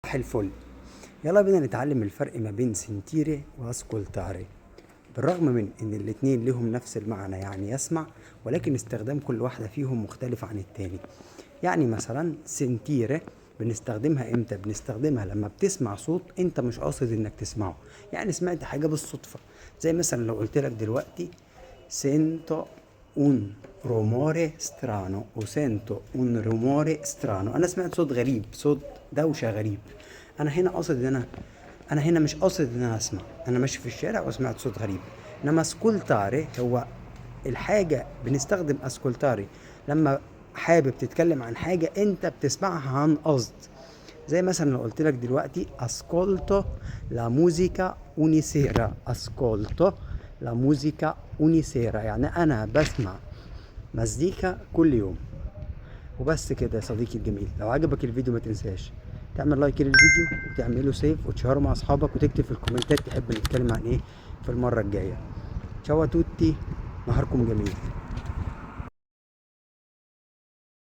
صباح الفل. يلا بينا نتعلم الفرق ما بين سنتيري واسكولتاري. بالرغم من ان الاتنين لهم نفس المعنى، يعني يسمع، ولكن استخدام كل واحدة فيهم مختلف عن التاني. يعني مثلا سنتيري بنستخدمها امتى؟ بنستخدمها لما بتسمع صوت انت مش قاصد انك تسمعه، يعني سمعت حاجة بالصدفة. زي مثلا لو قلت لك دلوقتي sento un rumore strano o sento un rumore strano، انا سمعت صوت غريب، صوت دوشة غريب. انا هنا قاصد ان انا هنا مش قاصد ان انا اسمع، انا ماشي في الشارع وسمعت صوت غريب. انما اسكولتاري هو الحاجة، بنستخدم اسكولتاري لما حابب تتكلم عن حاجة انت بتسمعها عن قصد. زي مثلا لو قلت لك دلوقتي ascolto la musica ogni sera، ascolto la musica ogni sera يعني انا بسمع مزيكا كل يوم. وبس كده يا صديقي الجميل، لو عجبك الفيديو ما تنساش تعمل لايك للفيديو وتعمله سيف وتشيره مع اصحابك وتكتب في الكومنتات تحب نتكلم عن ايه في المرة الجاية. تشاو توتي، نهاركم جميل.